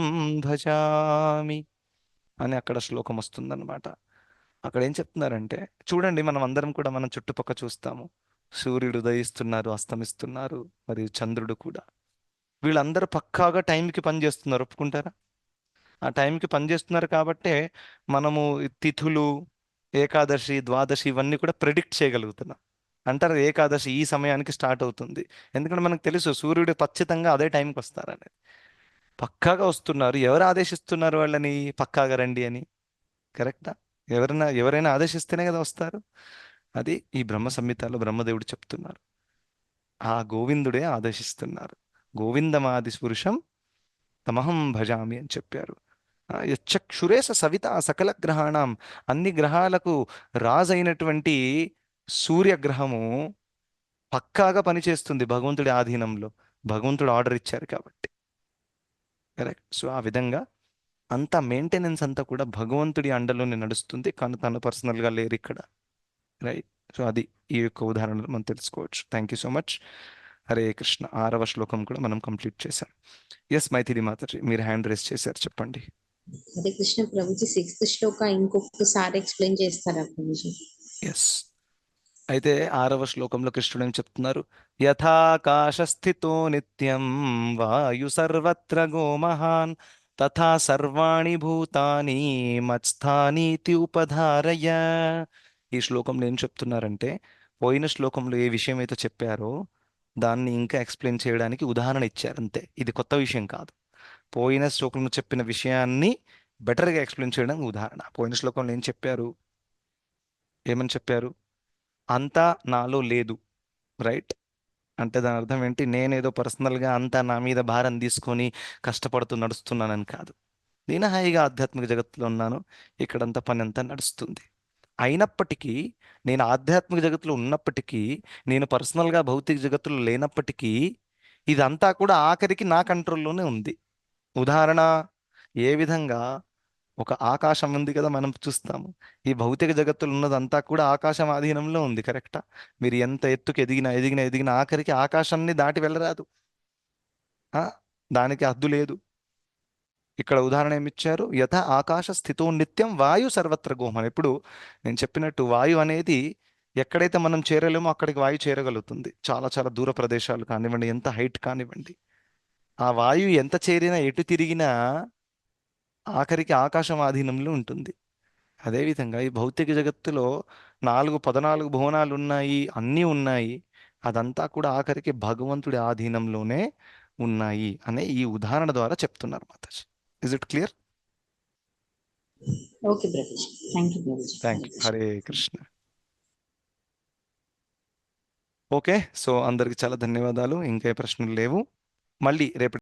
భజామి అని అక్కడ శ్లోకం వస్తుందన్నమాట. అక్కడ ఏం చెప్తున్నారంటే, చూడండి మనం అందరం కూడా మనం చుట్టుపక్క చూస్తాము, సూర్యుడు ఉదయిస్తున్నారు, అస్తమిస్తున్నారు, మరియు చంద్రుడు కూడా. వీళ్ళందరూ పక్కాగా టైంకి పనిచేస్తున్నారు, ఒప్పుకుంటారా? ఆ టైంకి పనిచేస్తున్నారు కాబట్టే మనము ఈ తిథులు, ఏకాదశి, ద్వాదశి ఇవన్నీ కూడా ప్రెడిక్ట్ చేయగలుగుతున్నాం. అంటారు ఏకాదశి ఈ సమయానికి స్టార్ట్ అవుతుంది, ఎందుకంటే మనకు తెలుసు సూర్యుడు ఖచ్చితంగా అదే టైంకి వస్తారని. పక్కాగా వస్తున్నారు. ఎవరు ఆదేశిస్తున్నారు వాళ్ళని పక్కాగా రండి అని? కరెక్టా? ఎవరైనా ఆదేశిస్తేనే కదా వస్తారు. అది ఈ బ్రహ్మ సంహితలో బ్రహ్మదేవుడు చెప్తున్నారు, ఆ గోవిందుడే ఆదేశిస్తున్నారు. గోవిందమాది పురుషం తమహం భజామి అని చెప్పారు. యచ్చక్షురేశ సవిత సకల గ్రహాణం. అన్ని గ్రహాలకు రాజైనటువంటి సూర్యగ్రహము పక్కాగా పనిచేస్తుంది భగవంతుడి ఆధీనంలో. భగవంతుడు ఆర్డర్ ఇచ్చారు కాబట్టి. కరెక్ట్. సో ఆ విధంగా అంతా మెయింటెనెన్స్ అంతా కూడా భగవంతుడి అండలోనే నడుస్తుంది, కానీ తను పర్సనల్గా లేరు ఇక్కడ. రైట్. సో అది ఈ యొక్క ఉదాహరణలు మనం తెలుసుకోవచ్చు. Thank you so much. Hare Krishna. 6వ శ్లోకం కూడా మనం కంప్లీట్ చేశాం. ఎస్ మైథిలి మాతాజీ, మీరు హ్యాండ్ రేస్ చేశారు, చెప్పండి. హరే కృష్ణ ప్రభుజీ, సిక్స్త్ శ్లోక ఇంకొకసారి ఎక్స్ప్లెయిన్ చేస్తారా ప్రభుజీ? ఎస్. అయితే 6వ శ్లోకంలో కృష్ణుడు ఏం చెప్తున్నారు? యథాకాశ స్థితో నిత్యం వాయు సర్వత్ర గోమహాన్ తథా సర్వాణి భూతాని మత్స్థానీతి ఉపధారయ. ఈ శ్లోకంలో ఏం చెప్తున్నారంటే, పోయిన శ్లోకంలో ఏ విషయం అయితే చెప్పారో దాన్ని ఇంకా ఎక్స్ప్లెయిన్ చేయడానికి ఉదాహరణ ఇచ్చారు అంతే. ఇది కొత్త విషయం కాదు. పోయిన శ్లోకంలో చెప్పిన విషయాన్ని బెటర్గా ఎక్స్ప్లెయిన్ చేయడానికి ఉదాహరణ. పోయిన శ్లోకంలో ఏం చెప్పారు? ఏమని చెప్పారు? అంతా నాలో లేదు, రైట్? అంటే దాని అర్థం ఏంటి? నేనేదో పర్సనల్గా అంతా నా మీద భారం తీసుకొని కష్టపడుతూ నడుస్తున్నానని కాదు. నేను హాయిగా ఆధ్యాత్మిక జగత్తులో ఉన్నాను, ఇక్కడంతా పని అంతా నడుస్తుంది. అయినప్పటికీ నేను ఆధ్యాత్మిక జగత్తులో ఉన్నప్పటికీ, నేను పర్సనల్గా భౌతిక జగత్తులో లేనప్పటికీ, ఇదంతా కూడా ఆఖరికి నా కంట్రోల్లోనే ఉంది. ఉదాహరణ, ఏ విధంగా ఒక ఆకాశం ఉంది కదా, మనం చూస్తాము. ఈ భౌతిక జగత్తులో ఉన్నదంతా కూడా ఆకాశం ఆధీనంలో ఉంది, కరెక్టా? మీరు ఎంత ఎత్తుకు ఎదిగినా ఎదిగినా ఎదిగినా ఆఖరికి ఆకాశాన్ని దాటి వెళ్ళరాదు. ఆ, దానికి హద్దు లేదు. ఇక్కడ ఉదాహరణ ఏమిచ్చారు? యథ ఆకాశ స్థితో నిత్యం వాయు సర్వత్ర గోమన. ఇప్పుడు నేను చెప్పినట్టు వాయు అనేది ఎక్కడైతే మనం చేరలేమో అక్కడికి వాయు చేరగలుగుతుంది. చాలా చాలా దూర ప్రదేశాలు కానివ్వండి, ఎంత హైట్ కానివ్వండి. ఆ వాయువు ఎంత చేరినా ఎటు తిరిగినా ఆఖరికి ఆకాశం ఆధీనంలో ఉంటుంది. అదేవిధంగా ఈ భౌతిక జగత్తులో 14 భువనాలు ఉన్నాయి, అన్నీ ఉన్నాయి. అదంతా కూడా ఆఖరికి భగవంతుడి ఆధీనంలోనే ఉన్నాయి అనే ఈ ఉదాహరణ ద్వారా చెప్తున్నారు Mataji. Is it clear? Okay Prabhuji, thank you Prabhuji. Thank you. Hare Krishna. Okay, so అందరికి చాలా ధన్యవాదాలు. ఇంకా ఏ ప్రశ్నలు లేవు. మళ్ళీ రేపు